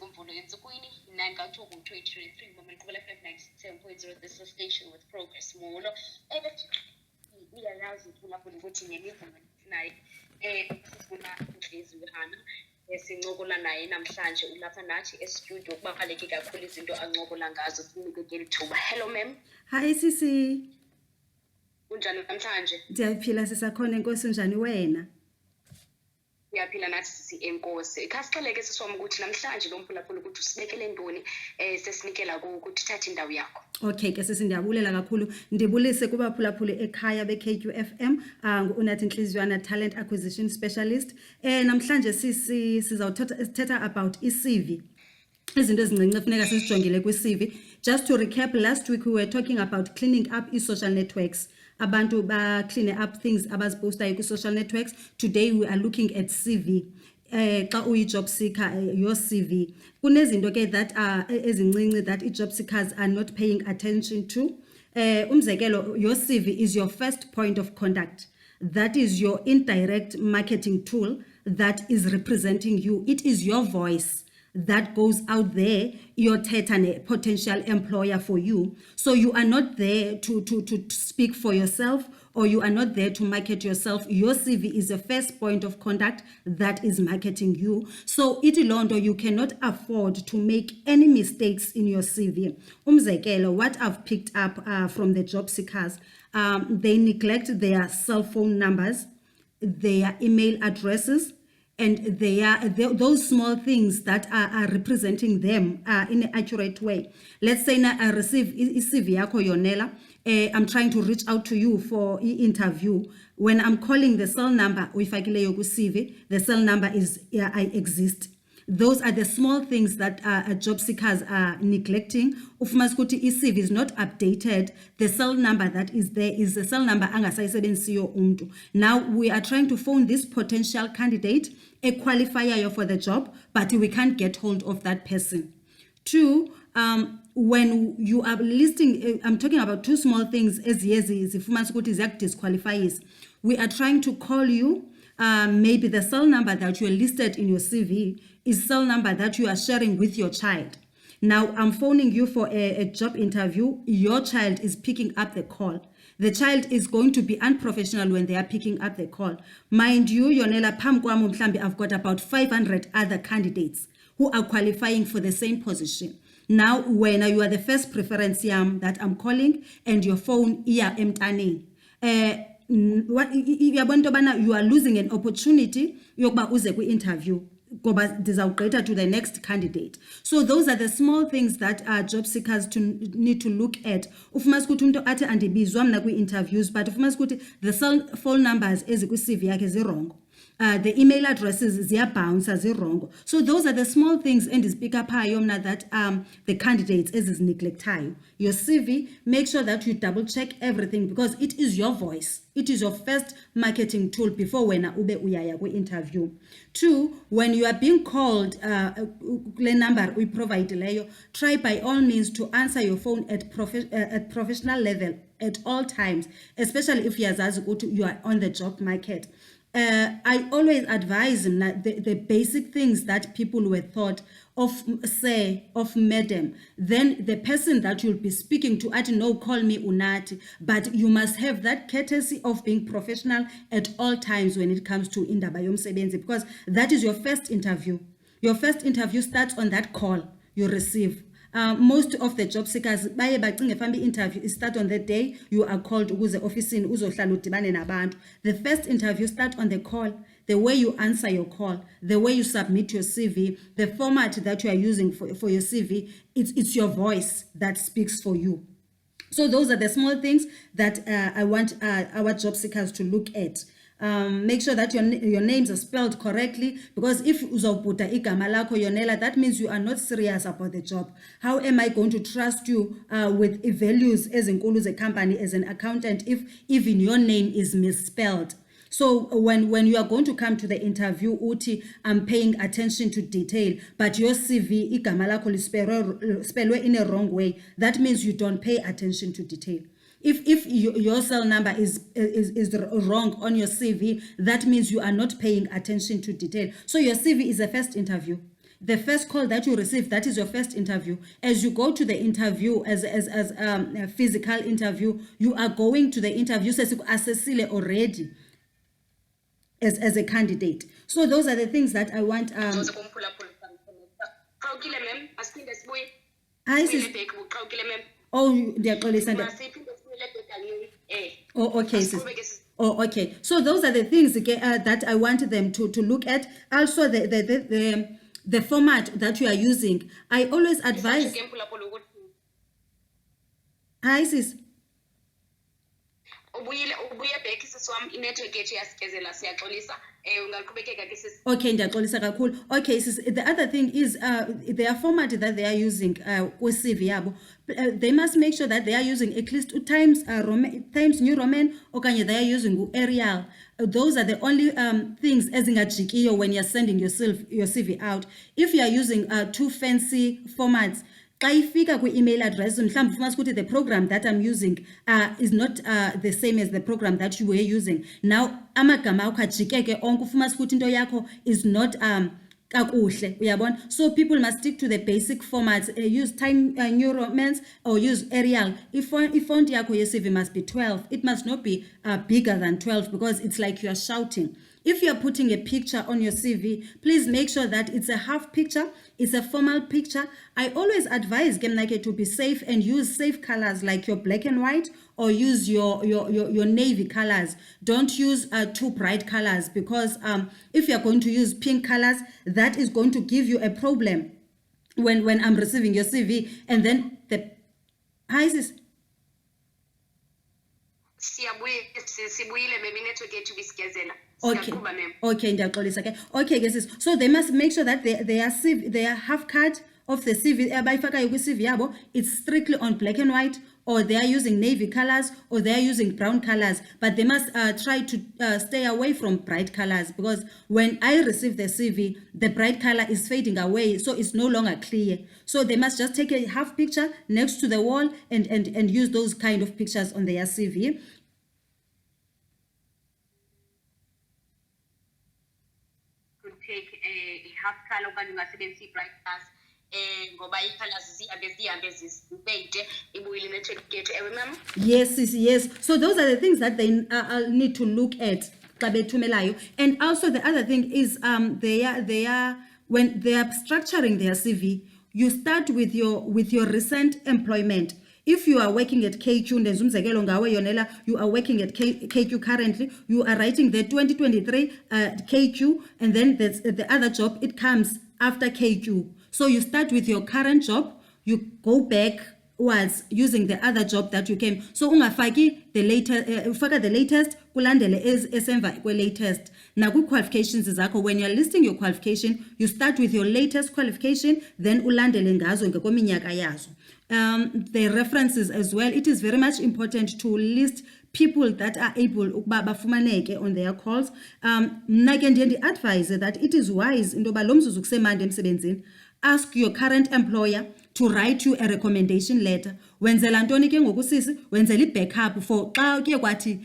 kumfundo entsukwini 9 kaOktobha 2023 mamaliqhubela 597.0 this is station with progress molo iyayazi lapho ukuthi ngemivumo naye sifuna inhliziyo yohana sincokola naye namhlanje ulapha nathi e-studio kubaluleke kakhulu izinto ancokola ngazo sinikeke ithuba. Hello ma'am. Hi sisi. Unjani namhlanje? Ndiyaphila sisakhona enkosi njani wena? Siyaphila nathi sisi enkosi. Ikhasicele siswami ukuthi namhlanje lo mphulaphula ukuthi usibekele ntoni sesinikela ukuthi thatha indawo yakho. Okay ke sisi ndiyabulela kakhulu. Ndibulise kubaphulaphula ekhaya beKQFM unathi Inhliziywana Talent Acquisition Specialist. Namhlanje sisi sizawuthetha about iCV. Izinto ezincinci kufuneka sisijongile kwiCV. Just to recap, last week we were talking about cleaning up social networks. Abantu ba clean up things abazipostayo ku-social networks. Today we are looking at CV. Xa uyi-job seeker, your CV. Kunezinto ke that ezincinci that i-job seekers are not paying attention to. Umzekelo, your CV is your first point of contact. That is your indirect marketing tool that is representing you. It is your voice that goes out there, your a potential employer for you. So you are not there to speak for yourself, or you are not there to market yourself. Your CV is the first point of contact that is marketing you. So itilondo, you cannot afford to make any mistakes in your CV. Umzekelo, what I've picked up from the job seekers, they neglect their cell phone numbers, their email addresses, and they are those small things that are representing them in an accurate way. Let's say now I receive CV yako Yonela. I'm trying to reach out to you for an interview. When I'm calling the cell number, CV, the cell number is I exist. Those are the small things that job seekers are neglecting. Ufumaskuti CV is not updated. The cell number that is there is the cell number angasayisebenzisiyo umuntu. Now we are trying to phone this potential candidate, a qualifier for the job, but we can't get hold of that person. Two, when you are listing, I'm talking about two small things as disqualifiers. We are trying to call you. Maybe the cell number that you are listed in your CV is cell number that you are sharing with your child. Now I'm phoning you for a job interview. Your child is picking up the call. The child is going to be unprofessional when they are picking up the call. Mind you, Yonela Pamkwamo Mhlambi, I've got about 500 other candidates who are qualifying for the same position. Now, when you are the first preference that I'm calling and your phone emtane, you are losing an opportunity yokuba uze kwi-interview ngoba ndizawugqitha to the next candidate. So those are the small things that job seekers need to look at. Ufumanisa ukuthi umuntu athi andibizwa mna kwi-interviews, but ufumanisa ukuthi the cell phone numbers ezikwi-CV yakhe zirong. The email addresses bounce wrong. So those are the small things and speak up that the candidates is neglected. Your CV, make sure that you double check everything because it is your voice. It is your first marketing tool before when ube uyaya ku interview. Two, when you are being called number we provide leyo, try by all means to answer your phone at professional level at all times, especially if you are on the job market. I always advise them that the basic things that people were taught of, say, of madam, then the person that you'll be speaking to, no, call me unati, but you must have that courtesy of being professional at all times when it comes to indaba yomsebenzi, because that is your first interview. Your first interview starts on that call you receive. Most of the job seekers baye bacinge fambi interview start on the day you are called ukuze officeini uzohlala udibane nabantu. The first interview start on the call, the way you answer your call, the way you submit your CV, the format that you are using for your CV, it's your voice that speaks for you. So those are the small things that I want our job seekers to look at. Make sure that your names are spelled correctly, because if uzawuputa igama lakho Yonela, that means you are not serious about the job. How am I going to trust you with values as enkulu ze company as an accountant if even your name is misspelled? So when you are going to come to the interview, uti, I'm paying attention to detail, but your CV igama lakho lispellwe in a wrong way, that means you don't pay attention to detail. If your cell number is wrong on your CV, that means you are not paying attention to detail. So your CV is a first interview. the first call that you receive, that is your first interview. As you go to the interview, as a physical interview, you are going to the interview assessile already as a candidate. So those are the things that I want. Oh, oh, okay. Oh, okay. So those are the things that I want them to look at. Also, the format that you are using. I always advise. Hi, sis. Okay, ndiyaxolisa kakhulu. Okay, sis, the other thing is their format that they are using kwi-CV yabo, they must make sure that they are using at least Times New Roman okanye they are using Arial. Those are the only things ezingajikiyo when you're sending your CV out. If you are using too fancy formats, xa ifika kwi-email address mhlawumbi ufumanisa ukuthi the program that I'm using is not the same as the program that you were using. Now amagama akho ajikeke onke, ufumanisa ukuthi into yakho is not kakuhle, uyabona. So people must stick to the basic formats. Use Time New Roman or use Arial. If font yakho ye-CV must be 12, it must not be bigger than 12 because it's like you are shouting. If you are putting a picture on your CV, please make sure that it's a half picture, it's a formal picture. I always advise Gemnake to be safe and use safe colors like your black and white, or use your navy colors. Don't use too bright colors, because if you're going to use pink colors, that is going to give you a problem when I'm receiving your CV. And then hi sis. Okay. Okay, guys. So they must make sure that their half cut of the CV it's strictly on black and white, or they are using navy colors, or they are using brown colors. But they must try to stay away from bright colors, because when I receive the CV, the bright color is fading away, so it's no longer clear. So they must just take a half picture next to the wall and use those kind of pictures on their CV. Take a half color okanye ungasebenzisa bright colors ngoba i-colors ziyabe zibeyide ibuyile nethicket ewe mama. Yes. So those are the things that they need to look at xa bethumelayo. And also the other thing is they are when they are structuring their CV, you start with your recent employment. If you are working at KQ, you are working at KQ currently, you are writing the 2023 KQ, and then the other job, it comes after KQ. So you start with your current job, you go backwards using the other job that you came. So ungafaki the latest, kulandele esemva kwe-latest. Now qualifications zakho, when you're listing your qualification, you start with your latest qualification, then ulandele ngazo ngokweminyaka yazo. The references as well, it is very much important to list people that are able ukuba bafumaneke on their calls. Mna ke ndiye advise that it is wise into yoba lo mzuzu kusemandi emsebenzini, ask your current employer to write you a recommendation letter. Wenzela ntoni ke ngoku sisi, wenzela i-backup for xa kuye kwathi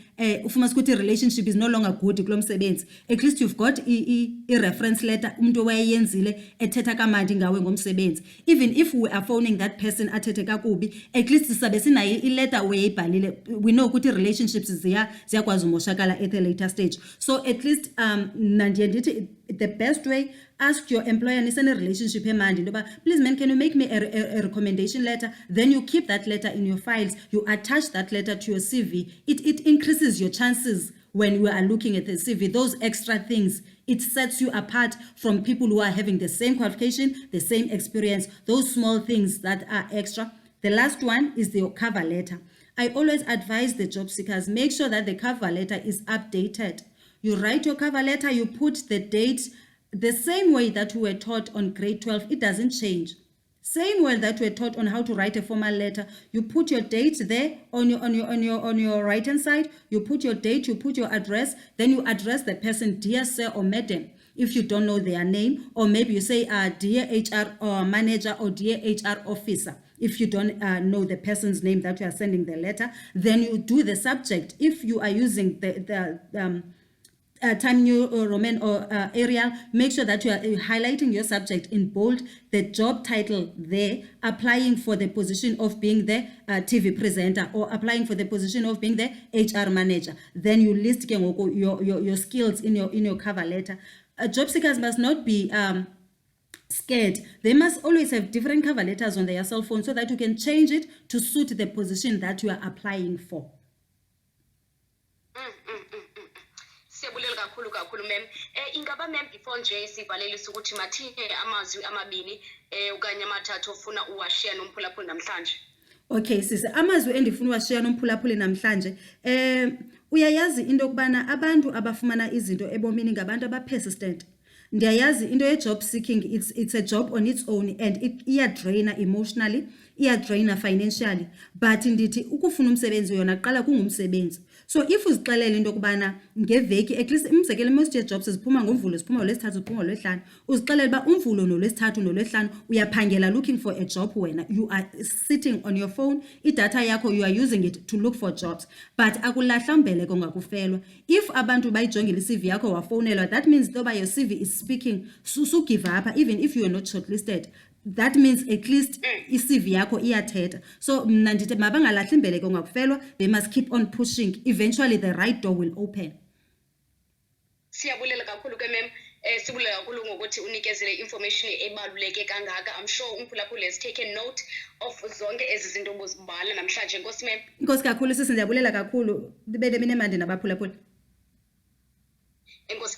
ufumanisa ukuthi relationship is no longer good kulo msebenzi. At least you've got i-reference letter umuntu owayeyenzile ethetha kamandi ngawe ngomsebenzi. Even if we are phoning that person athethe kakubi, at least sabe sinayo i-letter wayeyibhalile. We know ukuthi relationships ziyakwazi umoshakala at a later stage. So at least nandiye ndithi the best way, ask your employer nisene relationship emandi ndoba, please man, can you make me a recommendation letter? Then you keep that letter in your files, you attach that letter to your CV. It increases your chances when we are looking at the CV. Those extra things, it sets you apart from people who are having the same qualification, the same experience. Those small things that are extra. The last one is the cover letter. I always advise the job seekers, make sure that the cover letter is updated. You write your cover letter, you put the date the same way that we were taught on grade 12. It doesn't change. Same way that we're taught on how to write a formal letter. You put your date there on your right hand side. You put your date, you put your address, then you address the person, dear sir or madam, if you don't know their name, or maybe you say dear HR or manager or dear HR officer. If you don't know the person's name that you are sending the letter, then you do the subject. If you are using Time New Roman or Arial, make sure that you are highlighting your subject in bold, the job title there, applying for the position of being the TV presenter or applying for the position of being the HR manager. Then you list your skills in your cover letter. Job seekers must not be scared. They must always have different cover letters on their cell phone so that you can change it to suit the position that you are applying for. Siyabulela kakhulu mem. Ingaba mem before nje sivalelisa ukuthi mathini amazwi amabini ukanye amathathu ofuna uwashare nomphulaphuli namhlanje. Okay sisi, amazwi endifuna uwashare nomphulaphuli namhlanje uyayazi into yokubana abantu abafumana izinto ebomini ngabantu abapersistent. Ndiyayazi into ye-job seeking, it's a job on its own and iyadraina emotionally, iyadraina financially, but ndithi ukufuna umsebenzi yona qala kungumsebenzi. So if uzixelele into yokubana ngeveki at least umzekelo most ye-jobs ziphuma ngoMvulo, ziphuma ngoLwesithathu, ziphuma ngoLwesihlanu, uzixelele uba uMvulo noLwesithathu noLwesihlanu uyaphangela looking for a job wena, you are sitting on your phone, idata yakho you are using it to look for jobs, but akulahla mbeleko ngakufelwa. If abantu bayijongile i-CV yakho wafowunelwa, that means thoba your CV is speaking, so give up even if you are not shortlisted. That means at least i-CV yakho iyathetha. So mna ndithi mabangalahli imbeleko ngakufelwa, they must keep on pushing, eventually the right door will open. Siyabulela kakhulu ke mem. Sibulela kakhulu ngokuthi unikezele information ebaluleke kangaka. I'm sure umphulaphuli has taken note of zonke ezi zinto obuzibhala namhlanje. Nkosi mem. Inkosi kakhulu sisi, ndiyabulela kakhulu. Bebe binemandi nabaphulaphuli. Enkosi.